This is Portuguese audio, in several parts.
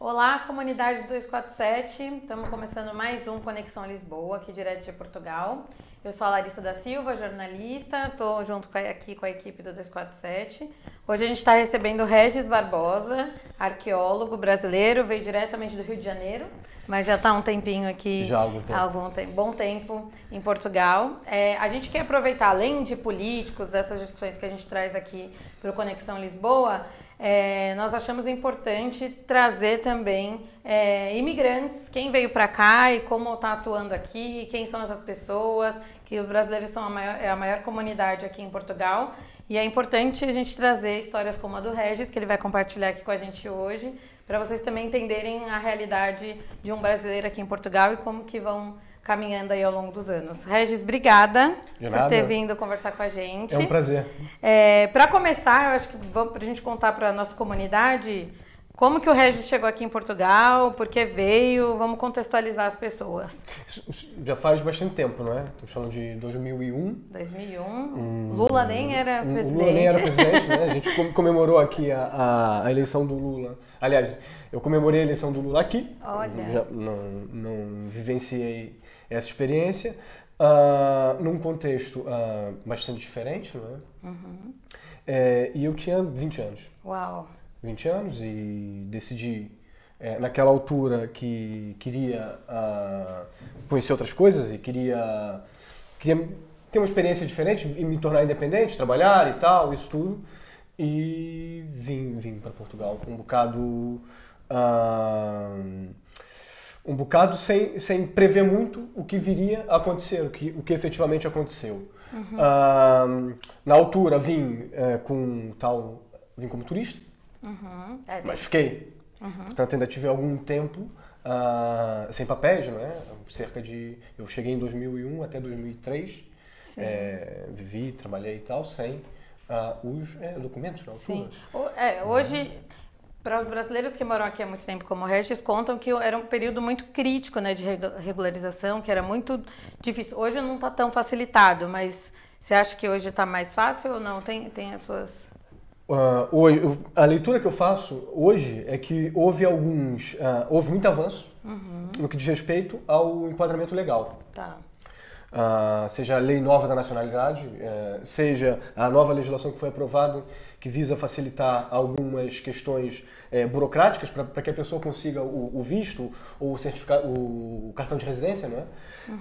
Olá, comunidade 247. Estamos começando mais um Conexão Lisboa, aqui direto de Portugal. Eu sou a Larissa da Silva, jornalista, estou junto aqui com a equipe do 247. Hoje a gente está recebendo o Regis Barbosa, arqueólogo brasileiro, veio diretamente do Rio de Janeiro, mas já está há um tempinho aqui, já há algum tempo. Bom tempo em Portugal. A gente quer aproveitar, além de políticos, dessas discussões que a gente traz aqui para o Conexão Lisboa, nós achamos importante trazer também imigrantes, quem veio para cá e como está atuando aqui, quem são essas pessoas, que os brasileiros são a maior comunidade aqui em Portugal. E é importante a gente trazer histórias como a do Regis, que ele vai compartilhar aqui com a gente hoje, para vocês também entenderem a realidade de um brasileiro aqui em Portugal e como que vão caminhando aí ao longo dos anos. Regis, obrigada por ter vindo conversar com a gente. É um prazer. Para começar, eu acho que para a gente contar para a nossa comunidade como que o Regis chegou aqui em Portugal, por que veio, vamos contextualizar as pessoas. Isso já faz bastante tempo, não é? Estamos falando de 2001. 2001. Lula nem era presidente. Lula nem era presidente, né? A gente comemorou aqui a eleição do Lula. Aliás, eu comemorei a eleição do Lula aqui. Olha. Já não vivenciei essa experiência, num contexto bastante diferente, não é? Uhum. E eu tinha 20 anos. Uau! 20 anos e decidi, naquela altura, que queria conhecer outras coisas e queria ter uma experiência diferente e me tornar independente, trabalhar e tal, isso tudo. E vim para Portugal com um bocado sem prever muito o que viria a acontecer, o que efetivamente aconteceu. Uhum. Na altura vim como turista, mas fiquei. Uhum. Portanto, ainda tive algum tempo sem papéis, não é? Eu cheguei em 2001 até 2003, vivi, trabalhei e tal, sem os documentos na altura. Sim. Hoje, para os brasileiros que moram aqui há muito tempo, como o Regis, contam que era um período muito crítico, né, de regularização, que era muito difícil. Hoje não está tão facilitado, mas você acha que hoje está mais fácil ou não? Tem as suas... A leitura que eu faço hoje é que houve muito avanço no que diz respeito ao enquadramento legal. Tá. Seja a lei nova da nacionalidade, seja a nova legislação que foi aprovada, que visa facilitar algumas questões burocráticas para que a pessoa consiga o visto ou o cartão de residência, não é? Uhum.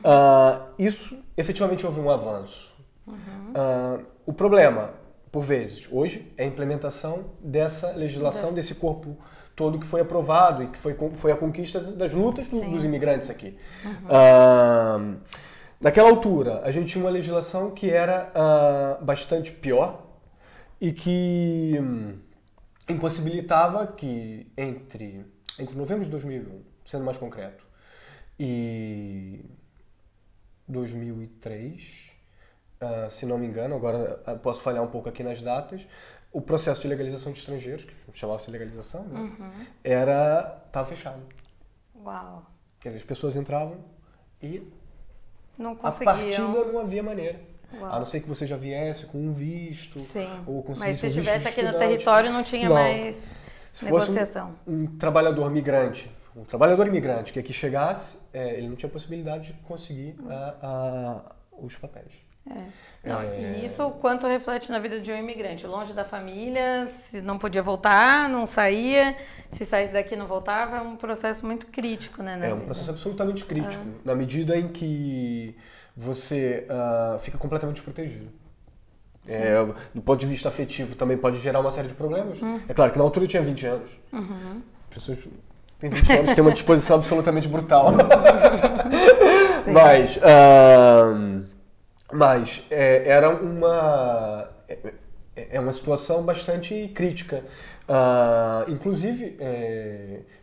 Isso, efetivamente, houve um avanço. Uhum. O problema, por vezes, hoje, é a implementação dessa legislação, desse corpo todo que foi aprovado e que foi a conquista das lutas dos imigrantes aqui. Uhum. Naquela altura, a gente tinha uma legislação que era bastante pior e que impossibilitava que entre novembro de 2001, sendo mais concreto, e 2003, se não me engano, agora posso falhar um pouco aqui nas datas, o processo de legalização de estrangeiros, que chamava-se legalização, né, estava fechado. Uau! Quer dizer, as pessoas entravam e não conseguiam. A partida não havia maneira. Uau. A não ser que você já viesse com um visto. Sim. Ou conseguisse mas se um visto estivesse de aqui no estudante. território não tinha mais negociação. Se fosse um trabalhor imigrante que aqui chegasse, ele não tinha possibilidade de conseguir os papéis. E isso quanto reflete na vida de um imigrante? Longe da família, se não podia voltar, não saía, se saísse daqui não voltava, é um processo muito crítico, né? Um processo absolutamente crítico, na medida em que você fica completamente desprotegido. Do ponto de vista afetivo também pode gerar uma série de problemas. É claro que na altura eu tinha 20 anos. Uhum. As pessoas têm 20 anos, têm uma disposição absolutamente brutal. Mas era uma situação bastante crítica. Inclusive,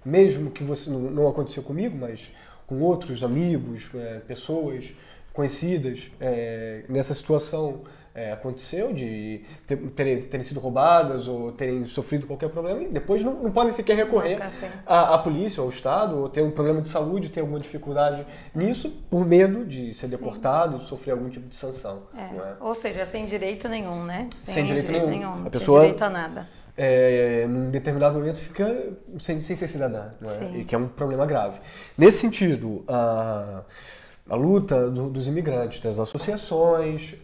mesmo que você não aconteceu comigo, mas com outros amigos, pessoas conhecidas, nessa situação aconteceu de terem sido roubadas ou terem sofrido qualquer problema e depois não podem sequer recorrer à polícia ou ao Estado ou ter um problema de saúde, ter alguma dificuldade nisso por medo de ser deportado, de sofrer algum tipo de sanção. Não é? Ou seja, sem direito nenhum, né? Sem direito nenhum. Não tem direito a nada. num determinado momento fica sem ser cidadã, não é? Sim. E que é um problema grave. Nesse sentido, a luta dos imigrantes, das associações,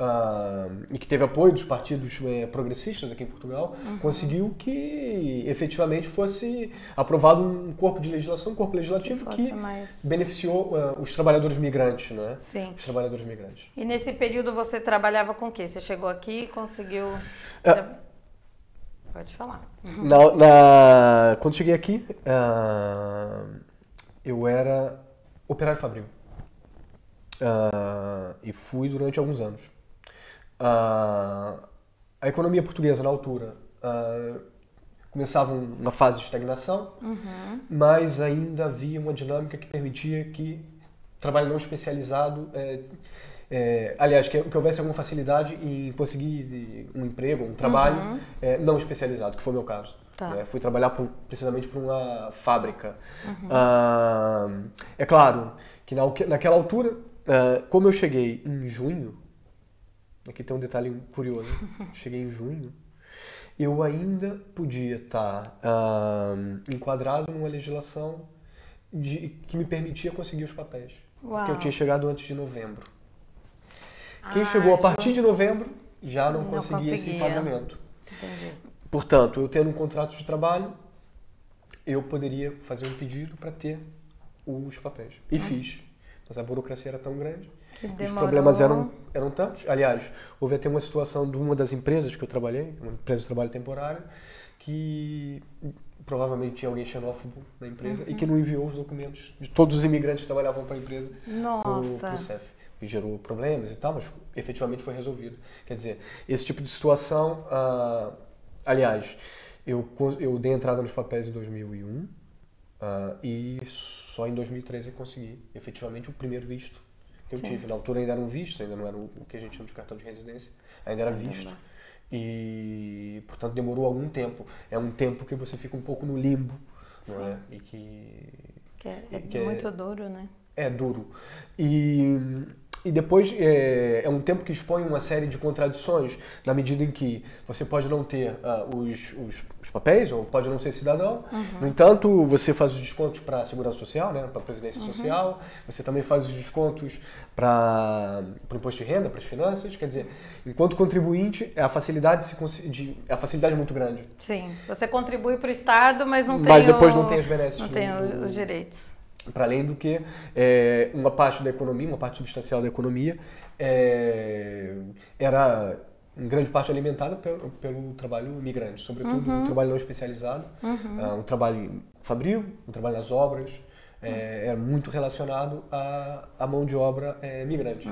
e que teve apoio dos partidos progressistas aqui em Portugal, conseguiu que efetivamente fosse aprovado um corpo de legislação, um corpo legislativo que beneficiou os trabalhadores migrantes, né? Sim. Os trabalhadores migrantes. E nesse período você trabalhava com o quê? Você chegou aqui e conseguiu... Pode falar. Quando cheguei aqui, eu era operário fabril. E fui durante alguns anos. A economia portuguesa, na altura, começava uma fase de estagnação, mas ainda havia uma dinâmica que permitia que o trabalho não especializado, aliás, que houvesse alguma facilidade em conseguir um emprego, um trabalho não especializado, que foi o meu caso. Tá. Fui trabalhar precisamente para uma fábrica. É claro que naquela altura, como eu cheguei em junho, aqui tem um detalhe curioso, cheguei em junho, eu ainda podia estar enquadrado numa legislação que me permitia conseguir os papéis. Uau. Porque eu tinha chegado antes de novembro. Quem chegou a partir de novembro já não conseguia esse enquadramento. Entendi. Portanto, eu tendo um contrato de trabalho, eu poderia fazer um pedido para ter os papéis. E fiz. Mas a burocracia era tão grande, os problemas eram tantos. Aliás, houve até uma situação de uma das empresas que eu trabalhei, uma empresa de trabalho temporário, que provavelmente tinha alguém xenófobo na empresa e que não enviou os documentos de todos os imigrantes que trabalhavam para a empresa para o CEF. E gerou problemas e tal, mas efetivamente foi resolvido. Quer dizer, esse tipo de situação... aliás, eu dei entrada nos papéis em 2001 e só em 2013 eu consegui efetivamente o primeiro visto que eu tive. Na altura ainda era um visto, ainda não era o que a gente chama de cartão de residência, ainda era visto. E, portanto, demorou algum tempo. É um tempo que você fica um pouco no limbo, não é? E que é muito duro, né? É duro. E depois é um tempo que expõe uma série de contradições, na medida em que você pode não ter os papéis, ou pode não ser cidadão. No entanto, você faz os descontos para a Segurança Social, né, para a Previdência Social, você também faz os descontos para o Imposto de Renda, para as finanças. Quer dizer, enquanto contribuinte, a facilidade é muito grande. Sim, você contribui para o Estado, mas não tem Mas depois não tem os benefícios. Não tem os direitos. Para além do que uma parte da economia, uma parte substancial da economia, era em grande parte alimentada pelo trabalho migrante, sobretudo um trabalho não especializado, um trabalho fabril, um trabalho nas obras, era muito relacionado à mão de obra migrante.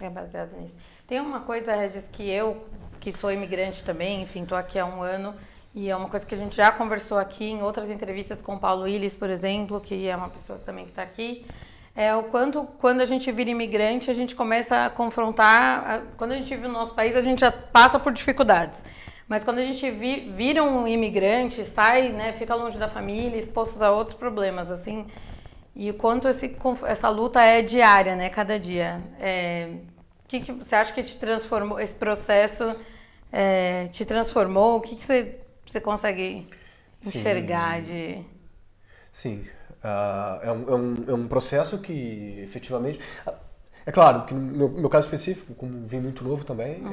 É baseado nisso. Tem uma coisa, Regis, que eu, que sou imigrante também, enfim, estou aqui há um ano, e é uma coisa que a gente já conversou aqui em outras entrevistas com o Paulo Willis, por exemplo, que é uma pessoa também que está aqui, é o quanto, quando a gente vira imigrante, a gente começa a confrontar, quando a gente vive no nosso país, a gente já passa por dificuldades. Mas quando a gente vira um imigrante, sai, né, fica longe da família, exposto a outros problemas, assim, e o quanto essa luta é diária, né, cada dia. Que você acha que te transformou, esse processo te transformou? O que você consegue enxergar de... Sim, é um processo que efetivamente... É claro que no meu caso específico, como vim muito novo também,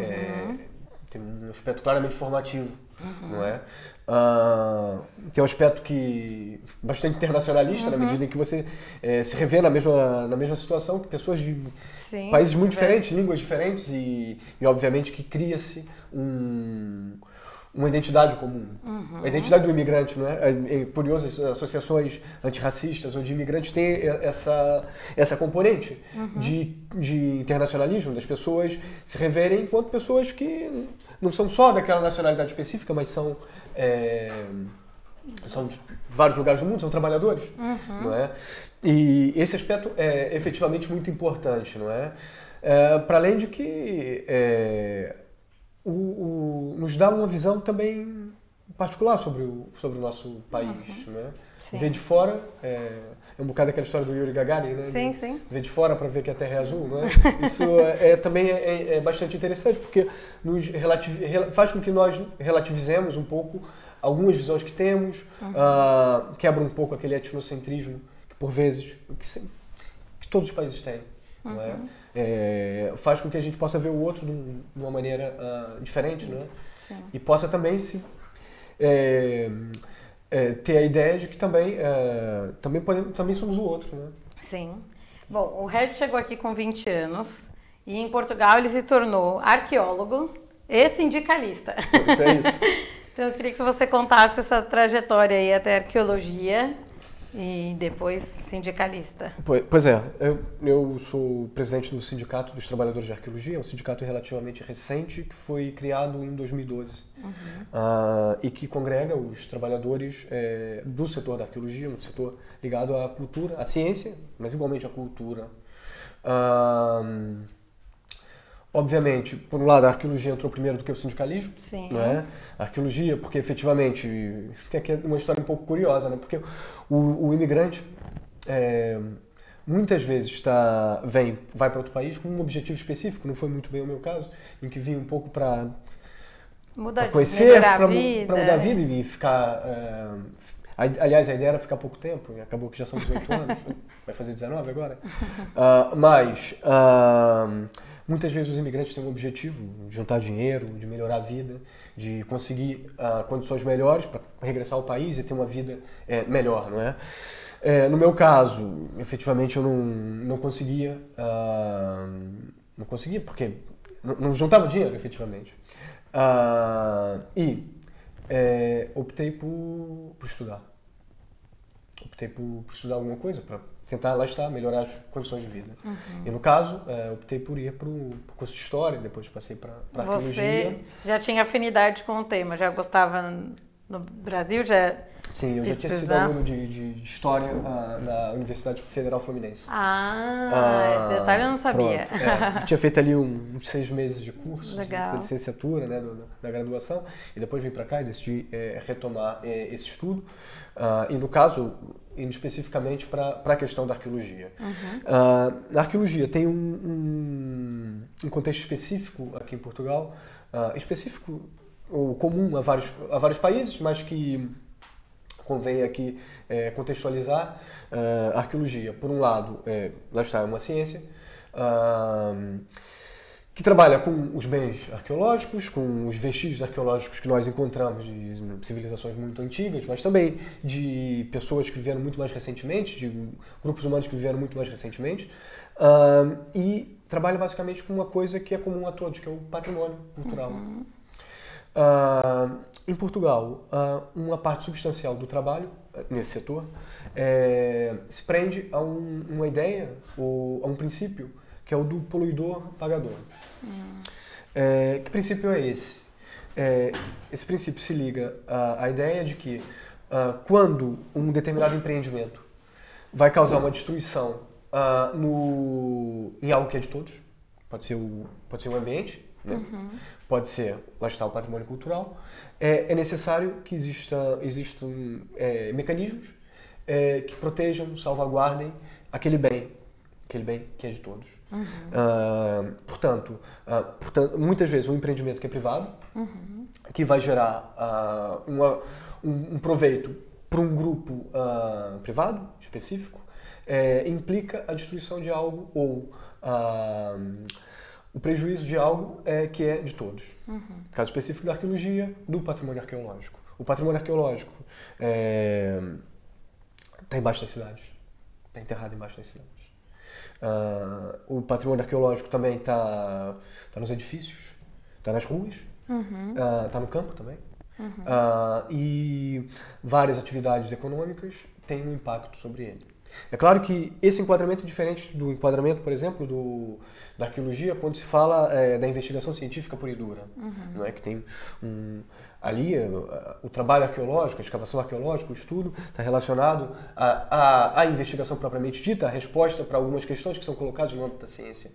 tem um aspecto claramente formativo, não é? Tem um aspecto bastante internacionalista, na medida em que você se revê na mesma situação que pessoas de países muito diferentes, línguas diferentes e obviamente que cria-se uma identidade comum. A identidade do imigrante, não é? É curioso, as associações antirracistas ou de imigrantes têm essa componente de internacionalismo, das pessoas se reverem enquanto pessoas que não são só daquela nacionalidade específica, mas são de vários lugares do mundo, são trabalhadores, não é? E esse aspecto é efetivamente muito importante, não é? Para além de que nos dá uma visão também particular sobre o nosso país, né? Sim. Ver de fora, um bocado aquela história do Yuri Gagarin, né? Sim, sim. Ver de fora para ver que a Terra é azul, né? Isso também é bastante interessante, porque faz com que nós relativizemos um pouco algumas visões que temos, quebra um pouco aquele etnocentrismo que por vezes que todos os países têm, não é? Faz com que a gente possa ver o outro de uma maneira diferente, não é? Sim. E possa também ter a ideia de que também somos o outro, né? Sim. Bom, o Red chegou aqui com 20 anos e em Portugal ele se tornou arqueólogo e sindicalista. É isso. Então eu queria que você contasse essa trajetória aí até arqueologia e depois sindicalista. Pois é, eu sou presidente do Sindicato dos Trabalhadores de Arqueologia, um sindicato relativamente recente que foi criado em 2012 e que congrega os trabalhadores do setor da arqueologia, um setor ligado à cultura, à ciência, mas igualmente à cultura. Obviamente, por um lado, a arqueologia entrou primeiro do que o sindicalismo. Sim. Não é? A arqueologia, porque efetivamente, tem aqui uma história um pouco curiosa, né? Porque o imigrante muitas vezes vai para outro país com um objetivo específico, não foi muito bem o meu caso, em que vim um pouco para conhecer, para mudar a vida e ficar... aliás, a ideia era ficar pouco tempo, e acabou que já são 18 anos, vai fazer 19 agora. Muitas vezes os imigrantes têm um objetivo de juntar dinheiro, de melhorar a vida, de conseguir condições melhores para regressar ao país e ter uma vida melhor, não é? No meu caso, efetivamente eu não conseguia, porque não juntava dinheiro, efetivamente. Optei por estudar. Optei por estudar alguma coisa para tentar, lá está, melhorar as condições de vida. E no caso, optei por ir para o curso de História, depois passei para Arqueologia. Você já tinha afinidade com o tema, já gostava no Brasil? Sim, eu já tinha sido aluno de História na Universidade Federal Fluminense. Esse detalhe eu não sabia. Eu tinha feito ali uns 6 meses de curso, de licenciatura, né, da graduação, e depois vim para cá e decidi retomar esse estudo. E no caso, indo especificamente para a questão da arqueologia. A arqueologia tem um contexto específico aqui em Portugal, específico ou comum a vários países, mas que convém aqui contextualizar. A arqueologia, por um lado, lá está, é uma ciência que trabalha com os bens arqueológicos, com os vestígios arqueológicos que nós encontramos de civilizações muito antigas, mas também de pessoas que vieram muito mais recentemente, de grupos humanos que vieram muito mais recentemente, e trabalha basicamente com uma coisa que é comum a todos, que é o patrimônio cultural. Em Portugal, uma parte substancial do trabalho nesse setor se prende a uma ideia ou a um princípio que é o do poluidor-pagador. Que princípio é esse? Esse princípio se liga à ideia de que quando um determinado empreendimento vai causar uma destruição em algo que é de todos, pode ser o ambiente, né? Pode ser, lá está, o patrimônio cultural, é necessário que existam mecanismos que protejam, salvaguardem aquele bem que é de todos. Portanto, muitas vezes um empreendimento que é privado, que vai gerar um proveito para um grupo privado, específico, implica a destruição de algo ou o prejuízo de algo que é de todos. Caso específico da arqueologia, do patrimônio arqueológico. O patrimônio arqueológico está embaixo das cidades, está enterrado embaixo das cidades. O patrimônio arqueológico também está nos edifícios, está nas ruas, está no campo também. E várias atividades econômicas têm um impacto sobre ele. É claro que esse enquadramento é diferente do enquadramento, por exemplo, da arqueologia, quando se fala da investigação científica pura e dura, não é? Que tem Ali, o trabalho arqueológico, a escavação arqueológica, o estudo, está relacionado à investigação propriamente dita, a resposta para algumas questões que são colocadas no âmbito da ciência.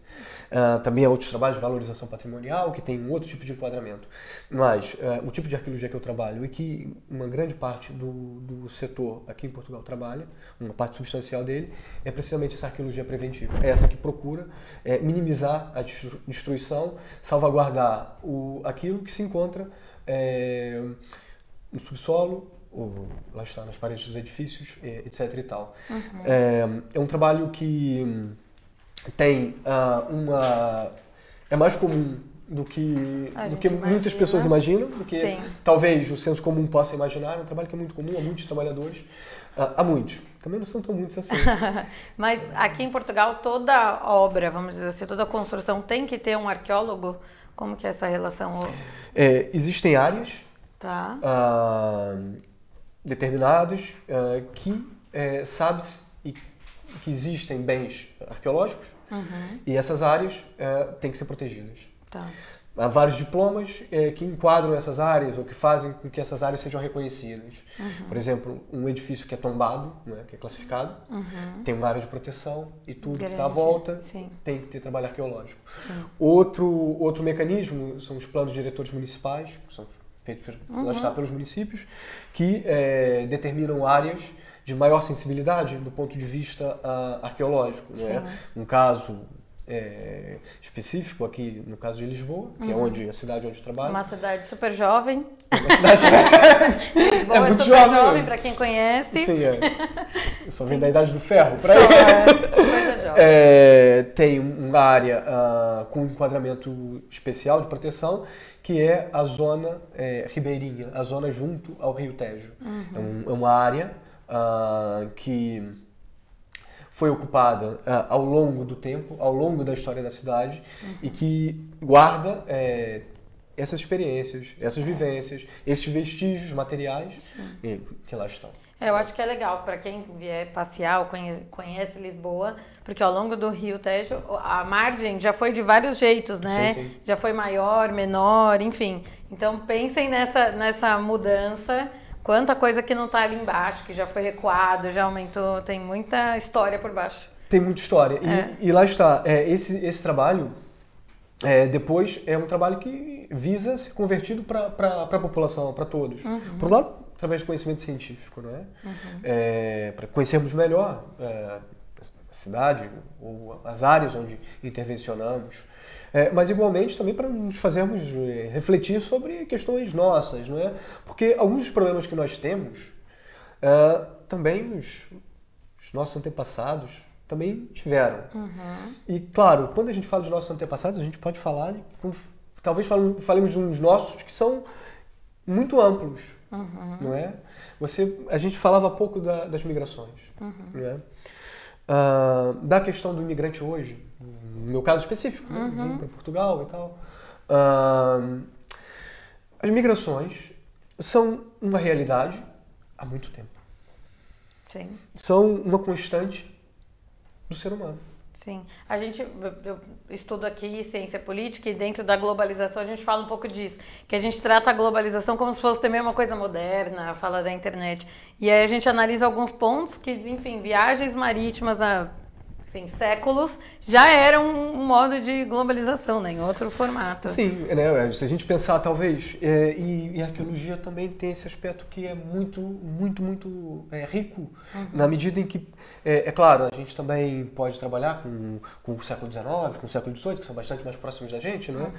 Também há outros trabalhos de valorização patrimonial, que tem um outro tipo de enquadramento. Mas o tipo de arqueologia que eu trabalho e que uma grande parte do setor aqui em Portugal trabalha, uma parte substancial dele, é precisamente essa arqueologia preventiva. É essa que procura minimizar a destruição, salvaguardar aquilo que se encontra no subsolo, ou lá está, nas paredes dos edifícios, etc. e tal. É um trabalho que tem é mais comum do que muitas pessoas imaginam, do que talvez o senso comum possa imaginar. É um trabalho que é muito comum a muitos trabalhadores. Há muitos. Também não são tão muitos assim. Mas aqui em Portugal, toda obra, vamos dizer assim, toda construção tem que ter um arqueólogo? Como que é essa relação? Existem áreas determinadas que sabe-se que existem bens arqueológicos e essas áreas têm que ser protegidas. Há vários diplomas que enquadram essas áreas ou que fazem com que essas áreas sejam reconhecidas. Por exemplo, um edifício que é tombado, né, que é classificado, tem uma área de proteção e tudo que está à volta tem que ter trabalho arqueológico. Outro mecanismo são os planos diretores municipais, que são feitos pelos municípios, que determinam áreas de maior sensibilidade do ponto de vista arqueológico. Né? Um caso específico aqui no caso de Lisboa, que é a cidade onde eu trabalho. Uma cidade super jovem. Uma cidade Lisboa é muito super jovem, para quem conhece. Sim, Eu só venho da Idade do Ferro. Coisa jovem. Tem uma área com enquadramento especial de proteção, que é a zona ribeirinha, a zona junto ao Rio Tejo. É uma área que foi ocupada ao longo do tempo, ao longo da história da cidade, e que guarda essas experiências, essas vivências, esses vestígios materiais que lá estão. Eu acho que é legal para quem vier passear ou conhece Lisboa, porque ao longo do Rio Tejo, a margem já foi de vários jeitos, né? Sim. Já foi maior, menor, enfim. Então pensem nessa mudança. Quanta coisa que não está ali embaixo, que já foi recuado, já aumentou, tem muita história por baixo. Tem muita história. E lá está, esse trabalho, depois, é um trabalho que visa ser convertido para a população, para todos. Por um lado, através do conhecimento científico, não é? Para conhecermos melhor a cidade ou as áreas onde intervencionamos. Mas igualmente também para nos fazermos refletir sobre questões nossas, não é? Porque alguns dos problemas que nós temos, também os nossos antepassados também tiveram. E claro, quando a gente fala dos nossos antepassados, a gente pode falar, talvez falemos de uns nossos que são muito amplos, não é? A gente falava há pouco das migrações, não é? Da questão do imigrante hoje, no meu caso específico, vim para Portugal e tal. As migrações são uma realidade há muito tempo. Sim. São uma constante do ser humano. Sim. Eu estudo aqui ciência política e dentro da globalização a gente fala um pouco disso, que a gente trata a globalização como se fosse também uma coisa moderna, fala da internet. E aí a gente analisa alguns pontos que, enfim, viagens marítimas há séculos já eram um modo de globalização, né, em outro formato. Sim, né, se a gente pensar talvez, e a arqueologia também tem esse aspecto que é muito rico, na medida em que, claro, a gente também pode trabalhar com o século XIX, com o século XVIII, que são bastante mais próximos da gente, não é?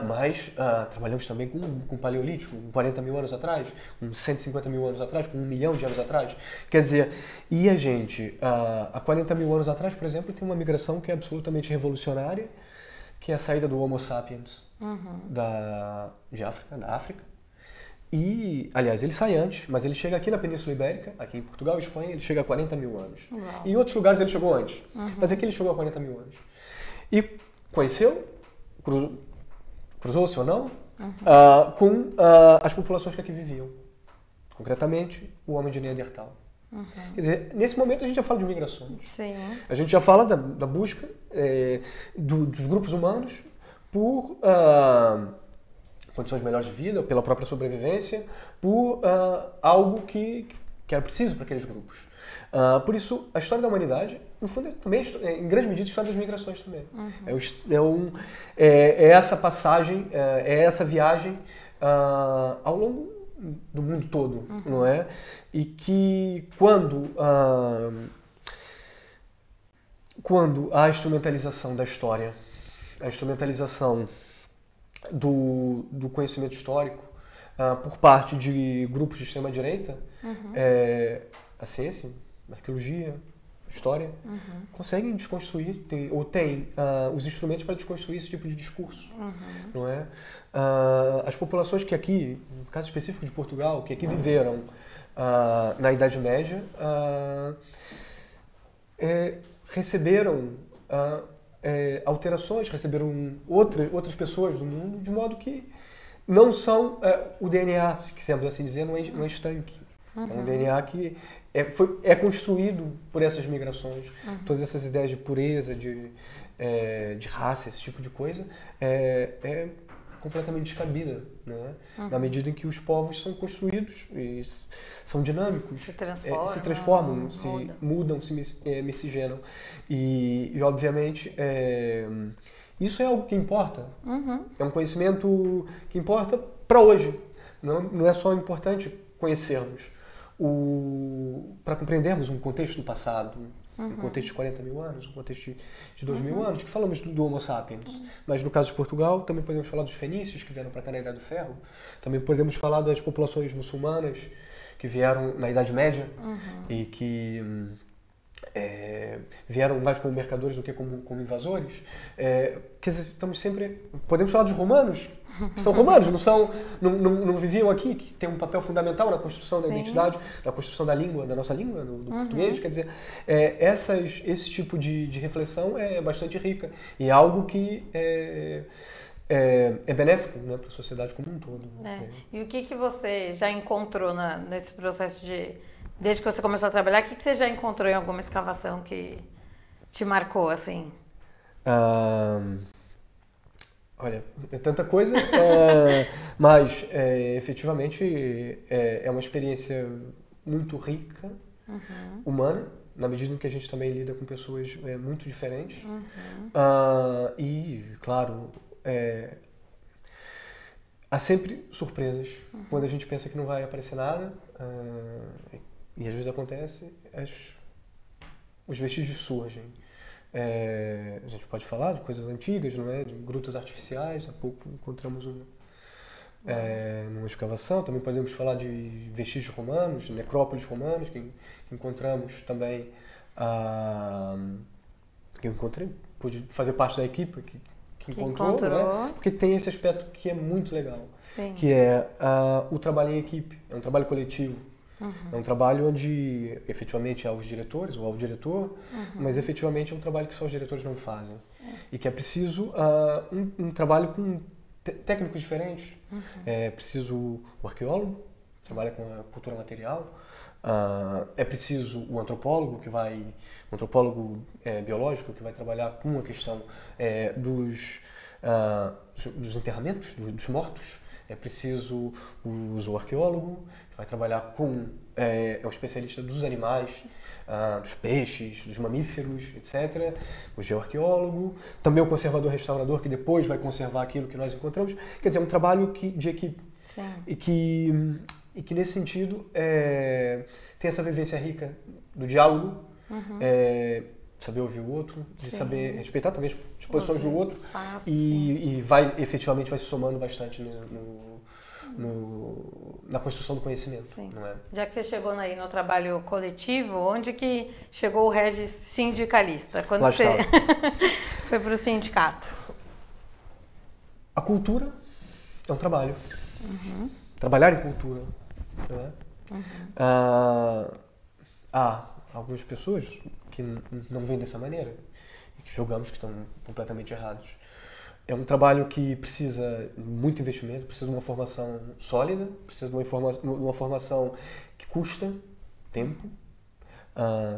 Mas trabalhamos também com o Paleolítico, com 40 mil anos atrás, com 150 mil anos atrás, com 1 milhão de anos atrás. Quer dizer, e a gente, há 40 mil anos atrás, por exemplo, tem uma migração que é absolutamente revolucionária, que é a saída do Homo sapiens da África. E, aliás, ele sai antes, mas ele chega aqui na Península Ibérica, aqui em Portugal e Espanha, ele chega a 40 mil anos. Uau. E em outros lugares ele chegou antes, mas aqui ele chegou a 40 mil anos. E conheceu, cruzou-se ou não, com as populações que aqui viviam. Concretamente, o homem de Neandertal. Quer dizer, nesse momento a gente já fala de migrações. Sim. A gente já fala da busca dos grupos humanos por condições melhores de vida, pela própria sobrevivência, por algo que era preciso para aqueles grupos. Por isso, a história da humanidade, no fundo, também em grande medida, a história das migrações também. É essa passagem, é essa viagem ao longo do mundo todo, não é? E que quando a instrumentalização da história, a instrumentalização do conhecimento histórico por parte de grupos de extrema-direita, a ciência, a arqueologia, a história, conseguem desconstruir, têm os instrumentos para desconstruir esse tipo de discurso, não é? As populações que aqui, no caso específico de Portugal, que aqui viveram na Idade Média, receberam alterações, receberam outras pessoas do mundo, de modo que não são o DNA, se quisermos assim dizer, não é estanque. É um DNA que é construído por essas migrações. Todas essas ideias de pureza, de raça, esse tipo de coisa, é completamente descabida, né? Na medida em que os povos são construídos e são dinâmicos, se transformam, se mudam, se miscigenam. E obviamente, isso é algo que importa. É um conhecimento que importa para hoje. Não é só importante conhecermos para compreendermos um contexto do passado, um contexto de 40 mil anos, um contexto de 2 mil anos, que falamos do Homo sapiens. Mas no caso de Portugal, também podemos falar dos fenícios, que vieram para cá na Idade do Ferro. Também podemos falar das populações muçulmanas, que vieram na Idade Média e que vieram mais como mercadores do que como invasores. Quer dizer, estamos sempre... Podemos falar dos romanos, que são romanos, não viviam aqui, que tem um papel fundamental na construção da identidade, na construção da língua, da nossa língua, do português. Quer dizer, esse tipo de reflexão é bastante rica e é algo que é benéfico, né, para a sociedade como um todo. E o que você já encontrou nesse processo desde que você começou a trabalhar, o que você já encontrou em alguma escavação que te marcou, assim? Olha, é tanta coisa, mas efetivamente é uma experiência muito rica, humana, na medida em que a gente também lida com pessoas muito diferentes. E, claro, há sempre surpresas quando a gente pensa que não vai aparecer nada, e às vezes acontece, os vestígios surgem. A gente pode falar de coisas antigas, não é? De grutas artificiais. Há pouco encontramos numa escavação. Também podemos falar de vestígios romanos, de necrópolis romanas, que encontramos também. Que eu encontrei, pude fazer parte da equipe que encontrou. Né? Porque tem esse aspecto que é muito legal, que é o trabalho em equipe, é um trabalho coletivo. É um trabalho onde efetivamente há os diretores ou há o diretor, mas efetivamente é um trabalho que só os diretores não fazem. E que é preciso um trabalho com técnicos diferentes. É preciso o arqueólogo, que trabalha com a cultura material. É preciso o antropólogo, biológico, que vai trabalhar com a questão dos enterramentos, dos mortos. É preciso o zooarqueólogo, que vai trabalhar é um especialista dos animais, dos peixes, dos mamíferos, etc. O geoarqueólogo, também o conservador-restaurador, que depois vai conservar aquilo que nós encontramos. Quer dizer, é um trabalho de equipe. E que nesse sentido, tem essa vivência rica do diálogo, saber ouvir o outro, de saber respeitar também as posições do outro, e efetivamente vai se somando bastante na construção do conhecimento. Não é? Já que você chegou aí no trabalho coletivo, onde que chegou o Regis sindicalista? Quando você foi para o sindicato? A cultura é um trabalho. Trabalhar em cultura. Não é? Há algumas pessoas que não veem dessa maneira e que julgamos que estão completamente errados. É um trabalho que precisa de muito investimento, precisa de uma formação sólida, precisa de uma formação que custa tempo,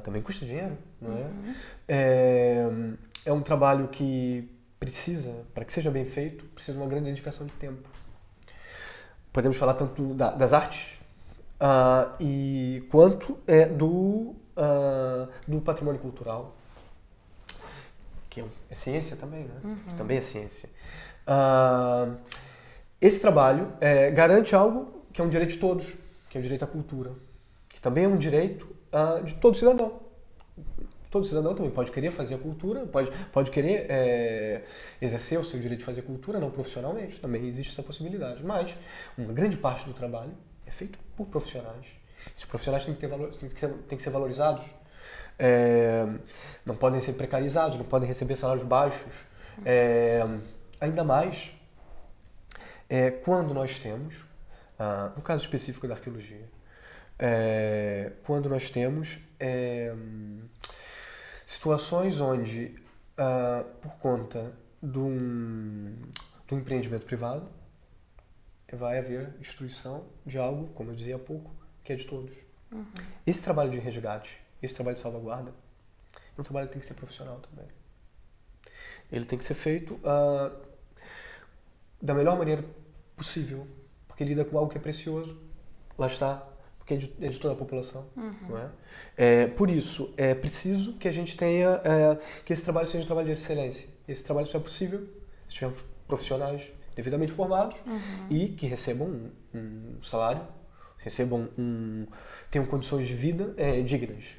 também custa dinheiro, não é? É um trabalho que precisa, para que seja bem feito, precisa de uma grande dedicação de tempo. podemos falar tanto das artes e quanto do patrimônio cultural, que é ciência também, né? Que também é ciência. Esse trabalho garante algo que é um direito de todos, que é o direito à cultura, que também é um direito de todo cidadão. Todo cidadão também pode querer fazer a cultura, pode querer exercer o seu direito de fazer cultura, não profissionalmente, também existe essa possibilidade. Mas uma grande parte do trabalho é feito por profissionais. Esses profissionais têm que ser valorizados, não podem ser precarizados, não podem receber salários baixos. Ainda mais quando nós temos, no caso específico da arqueologia, quando nós temos situações onde, por conta de um empreendimento privado, vai haver destruição de algo, como eu dizia há pouco, que é de todos. Esse trabalho de resgate, esse trabalho de salvaguarda, é um trabalho que tem que ser profissional também. Ele tem que ser feito da melhor maneira possível, porque lida com algo que é precioso, lá está, porque é de toda a população. Não é? Por isso, é preciso que a gente tenha, que esse trabalho seja um trabalho de excelência. Esse trabalho só é possível se tivermos profissionais devidamente formados e que recebam um salário, tenham condições de vida dignas.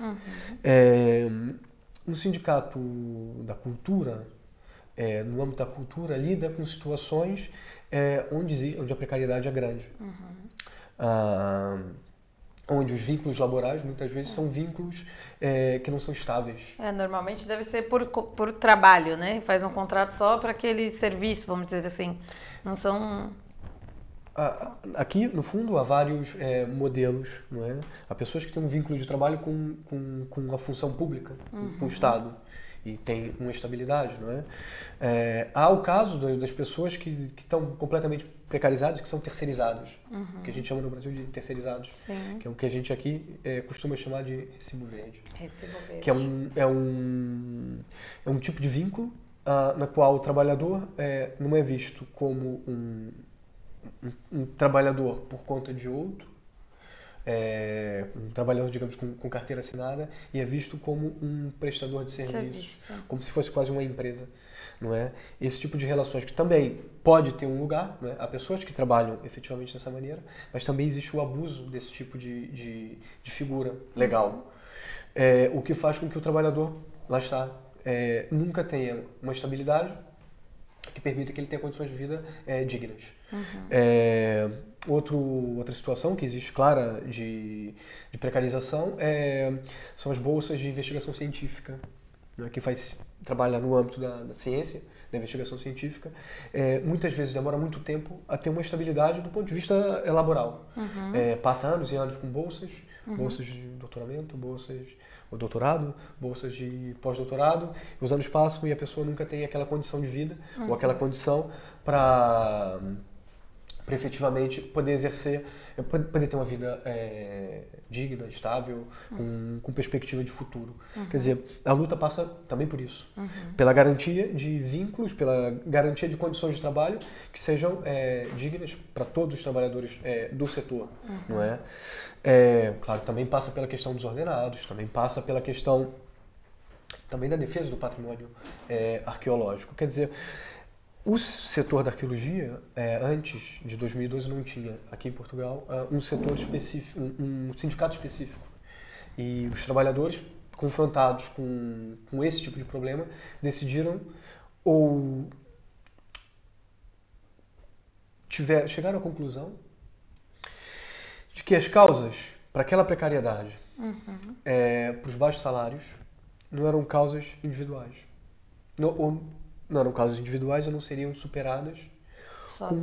Um sindicato da cultura, no âmbito da cultura, lida com situações onde a precariedade é grande. Onde os vínculos laborais, muitas vezes, são vínculos que não são estáveis. Normalmente deve ser por trabalho, né? Faz um contrato só para aquele serviço, vamos dizer assim. Não são... Aqui, no fundo, há vários modelos, não é? Há pessoas que têm um vínculo de trabalho com a função pública, com o Estado, e tem uma estabilidade, não é? Há o caso das pessoas que estão completamente precarizadas, que são terceirizados, que a gente chama no Brasil de terceirizados. Sim. Que é o que a gente aqui costuma chamar de recibo verde. Recibo verde. Que é um tipo de vínculo na qual o trabalhador não é visto como um trabalhador por conta de outro, um trabalhador, digamos, com carteira assinada, e é visto como um prestador de serviços, como se fosse quase uma empresa, não é? Esse tipo de relações que também pode ter um lugar, não é? Há pessoas que trabalham efetivamente dessa maneira, mas também existe o abuso desse tipo de figura legal, o que faz com que o trabalhador, lá está, nunca tenha uma estabilidade que permita que ele tenha condições de vida dignas. Outra situação que existe clara de precarização são as bolsas de investigação científica, né, que trabalha no âmbito da ciência, da investigação científica. Muitas vezes demora muito tempo a ter uma estabilidade do ponto de vista laboral. Passa anos e anos com bolsas de doutoramento, bolsas de doutorado, bolsas de pós-doutorado, os anos passam e a pessoa nunca tem aquela condição de vida ou aquela condição para efetivamente poder exercer, poder ter uma vida digna, estável, com perspectiva de futuro. Quer dizer, a luta passa também por isso, pela garantia de vínculos, pela garantia de condições de trabalho que sejam dignas para todos os trabalhadores do setor, não é? Claro, também passa pela questão dos ordenados, também passa pela questão também da defesa do patrimônio arqueológico. Quer dizer, o setor da arqueologia, antes de 2012, não tinha, aqui em Portugal, um setor específico, um sindicato específico. E os trabalhadores, confrontados com esse tipo de problema, decidiram ou chegaram à conclusão de que as causas para aquela precariedade, para os baixos salários, não eram causas individuais. Não eram causas individuais ou não seriam superadas com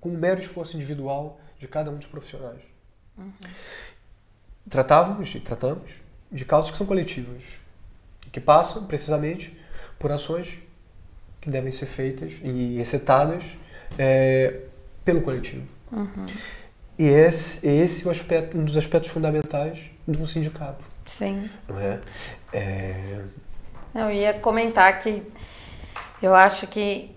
um mero esforço individual de cada um dos profissionais. Tratamos de causas que são coletivas, que passam precisamente por ações que devem ser feitas e encetadas pelo coletivo. E esse é um dos aspectos fundamentais de um sindicato. Sim. Não é? Eu ia comentar que eu acho que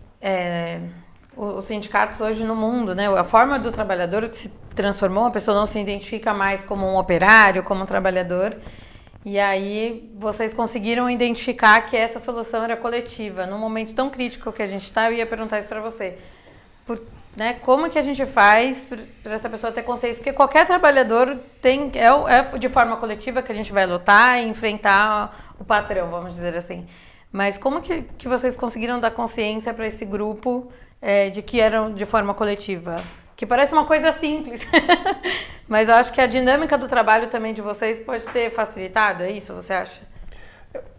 os sindicatos hoje no mundo, né? A forma do trabalhador se transformou, a pessoa não se identifica mais como um operário, como um trabalhador. E aí vocês conseguiram identificar que essa solução era coletiva. Num momento tão crítico que a gente está, eu ia perguntar isso para você. Né, como que a gente faz para essa pessoa ter consciência? Porque qualquer trabalhador é de forma coletiva que a gente vai lutar e enfrentar o patrão, vamos dizer assim. Mas como que vocês conseguiram dar consciência para esse grupo de que eram de forma coletiva? Que parece uma coisa simples, mas eu acho que a dinâmica do trabalho também de vocês pode ter facilitado, é isso, você acha?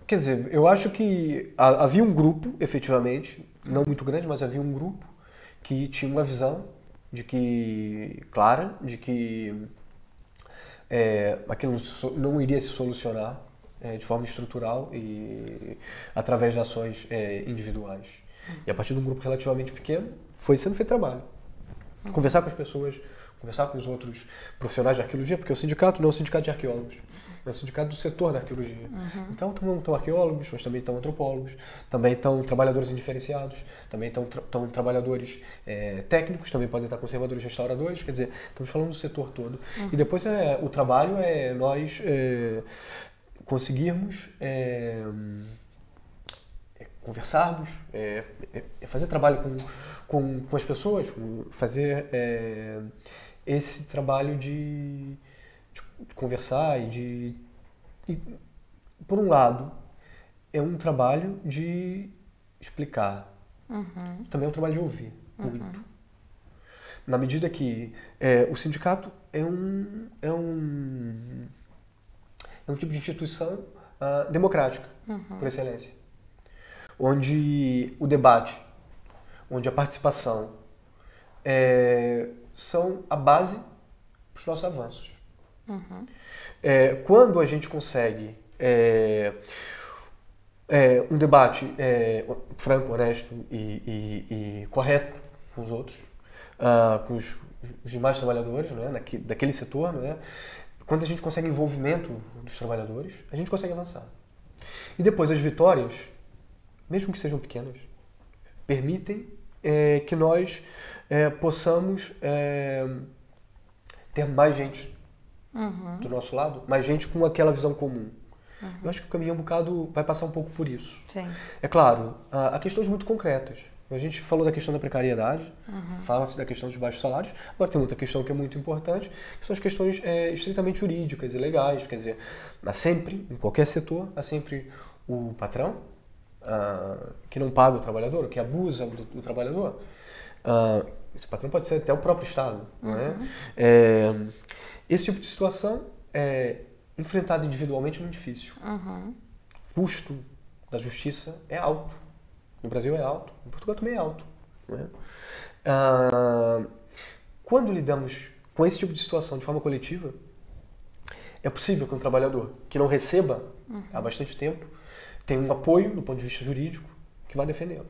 Quer dizer, eu acho que havia um grupo, efetivamente, não muito grande, mas havia um grupo que tinha uma visão clara de que aquilo não iria se solucionar de forma estrutural e através de ações individuais. E a partir de um grupo relativamente pequeno, foi sendo feito trabalho. Conversar com as pessoas, conversar com os outros profissionais de arqueologia, porque o sindicato não é um sindicato de arqueólogos, é um sindicato do setor da arqueologia. Então estão arqueólogos, mas também estão antropólogos, também estão trabalhadores indiferenciados, também estão trabalhadores técnicos, também podem estar conservadores restauradores, quer dizer, estamos falando do setor todo. E depois o trabalho é nós conseguirmos conversarmos, fazer trabalho com as pessoas, fazer esse trabalho de conversar e, por um lado, é um trabalho de explicar, também é um trabalho de ouvir muito. Na medida que o sindicato é um tipo de instituição democrática, por excelência, onde o debate, onde a participação são a base para os nossos avanços. Quando a gente consegue um debate franco, honesto e correto com os outros, com os demais trabalhadores, né, daquele setor, né, quando a gente consegue envolvimento dos trabalhadores, a gente consegue avançar. E depois as vitórias, mesmo que sejam pequenas, permitem que nós possamos ter mais gente do nosso lado, mais gente com aquela visão comum. Eu acho que o caminho um bocado vai passar um pouco por isso. Sim. É claro, há questões muito concretas. A gente falou da questão da precariedade, fala-se da questão dos baixos salários, agora tem outra questão que é muito importante, que são as questões estritamente jurídicas e legais. Quer dizer, há sempre, em qualquer setor, há sempre o patrão, que não paga o trabalhador, que abusa do trabalhador. Esse patrão pode ser até o próprio Estado. Não é? Esse tipo de situação, enfrentada individualmente, é muito difícil. O custo da justiça é alto. No Brasil é alto, em Portugal também é alto. Não é? Quando lidamos com esse tipo de situação de forma coletiva, é possível que um trabalhador que não receba há bastante tempo tenha um apoio do ponto de vista jurídico que vai defendê-lo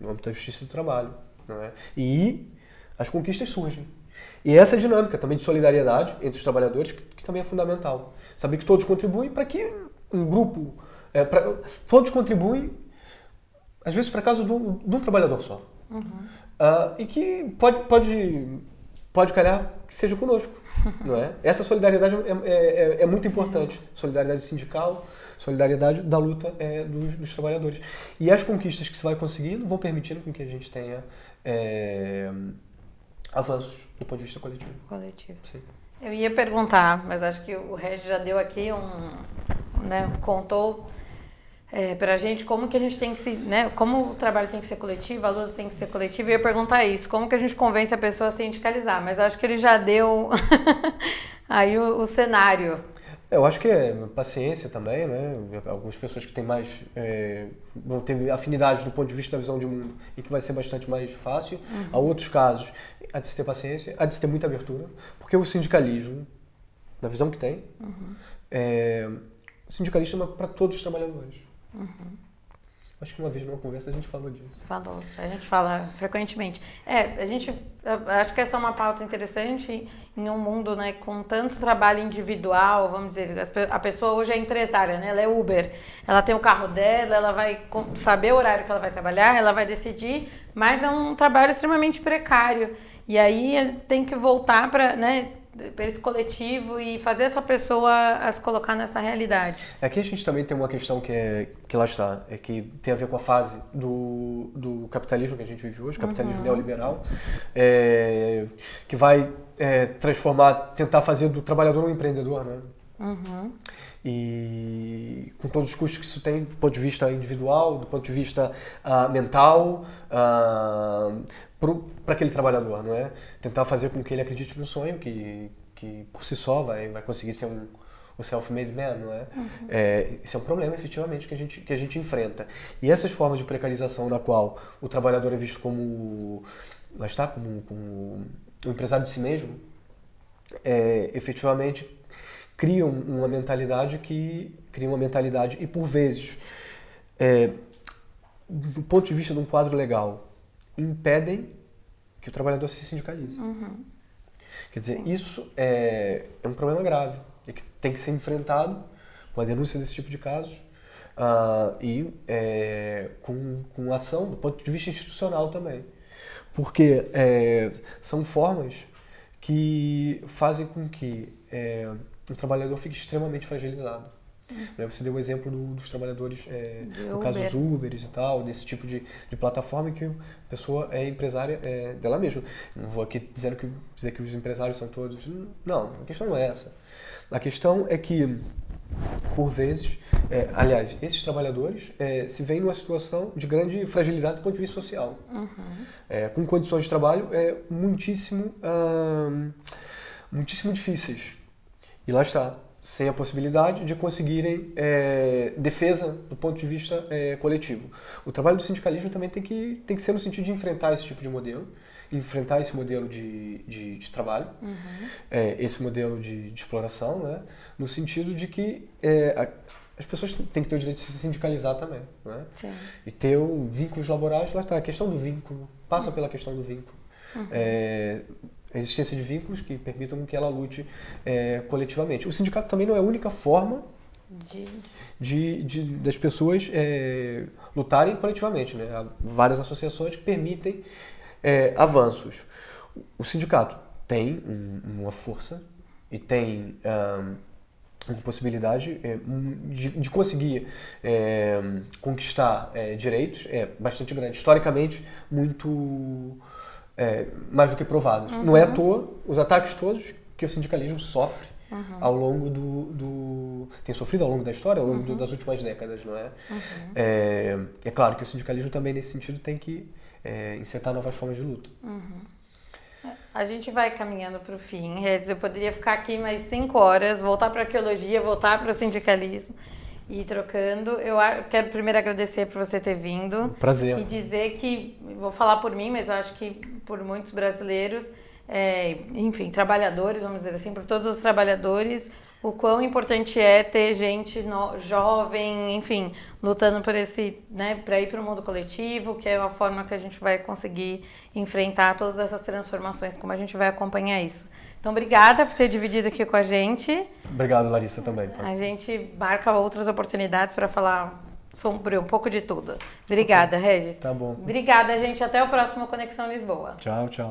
no âmbito da justiça do trabalho. Não é? E as conquistas surgem. E essa dinâmica também de solidariedade entre os trabalhadores, que também é fundamental. Saber que todos contribuem para que um grupo... todos contribuem, às vezes, para a causa de um trabalhador só. E que pode calhar que seja conosco. Não é? Essa solidariedade é muito importante. Solidariedade sindical, solidariedade da luta dos trabalhadores. E as conquistas que se vai conseguindo vão permitindo com que a gente tenha avanços do ponto de vista coletivo. Sim. Eu ia perguntar, mas acho que o Regis já deu aqui contou pra gente como que a gente tem que se, né, como o trabalho tem que ser coletivo, a luta tem que ser coletiva. Eu ia perguntar isso, como que a gente convence a pessoa a sindicalizar, mas eu acho que ele já deu aí o cenário. Eu acho que é paciência também, né? Algumas pessoas que têm mais, vão ter afinidade do ponto de vista da visão de mundo e que vai ser bastante mais fácil. Há outros casos, há de se ter paciência, há de se ter muita abertura, porque o sindicalismo, na visão que tem, o sindicalismo é para todos os trabalhadores. Acho que uma vez numa conversa a gente falou disso. Falou, a gente fala frequentemente. Acho que essa é uma pauta interessante em um mundo, né, com tanto trabalho individual, vamos dizer, a pessoa hoje é empresária, né, ela é Uber, ela tem o carro dela, ela vai saber o horário que ela vai trabalhar, ela vai decidir, mas é um trabalho extremamente precário. E aí tem que voltar para, né, para esse coletivo e fazer essa pessoa a se colocar nessa realidade. Aqui a gente também tem uma questão que lá está, é que tem a ver com a fase do capitalismo que a gente vive hoje, capitalismo neoliberal, que vai tentar fazer do trabalhador um empreendedor, né? E com todos os custos que isso tem do ponto de vista individual, do ponto de vista mental, para aquele trabalhador, não é? Tentar fazer com que ele acredite no sonho, que por si só vai conseguir ser o self-made man, não é? Isso é um problema, efetivamente, que a gente enfrenta. E essas formas de precarização na qual o trabalhador é visto como, lá está, como um empresário de si mesmo, efetivamente criam uma mentalidade e, por vezes, do ponto de vista de um quadro legal, impedem que o trabalhador se sindicalize. Quer dizer, isso é um problema grave, que tem que ser enfrentado com a denúncia desse tipo de casos e com ação do ponto de vista institucional também. Porque são formas que fazem com que o trabalhador fique extremamente fragilizado. Você deu o exemplo dos trabalhadores, no caso dos Uberes e tal, desse tipo de plataforma em que a pessoa é empresária dela mesma. Não vou aqui dizer que os empresários são todos... Não, a questão não é essa. A questão é que, por vezes, aliás, esses trabalhadores se veem numa situação de grande fragilidade do ponto de vista social. Com condições de trabalho muitíssimo difíceis. E lá está, sem a possibilidade de conseguirem defesa do ponto de vista coletivo. O trabalho do sindicalismo também tem que ser no sentido de enfrentar esse tipo de modelo, enfrentar esse modelo de trabalho, esse modelo de exploração, né? No sentido de que as pessoas têm que ter o direito de se sindicalizar também, né? E ter vínculos laborais. Lá está, a questão do vínculo passa pela questão do vínculo. A existência de vínculos que permitam que ela lute coletivamente. O sindicato também não é a única forma das pessoas lutarem coletivamente, né? Há várias associações que permitem avanços. O sindicato tem uma força e tem uma possibilidade de conseguir conquistar direitos bastante grande, historicamente muito... mais do que provados. Não é à toa os ataques todos que o sindicalismo sofre ao longo tem sofrido ao longo da história, ao longo das últimas décadas, não é? É claro que o sindicalismo também, nesse sentido, tem que insertar novas formas de luta. A gente vai caminhando para o fim. Eu poderia ficar aqui mais 5 horas, voltar para a arqueologia, voltar para o sindicalismo e ir trocando. Eu quero primeiro agradecer por você ter vindo. Prazer. E dizer que, vou falar por mim, mas eu acho que por muitos brasileiros, enfim, trabalhadores, vamos dizer assim, por todos os trabalhadores, o quão importante é ter gente jovem, enfim, lutando por né, para ir para o mundo coletivo, que é a forma que a gente vai conseguir enfrentar todas essas transformações, como a gente vai acompanhar isso. Então, obrigada por ter dividido aqui com a gente. Obrigado, Larissa, também. A gente marca outras oportunidades para falar sobre um pouco de tudo. Obrigada, Regis. Tá bom. Obrigada, gente. Até o próximo Conexão Lisboa. Tchau, tchau.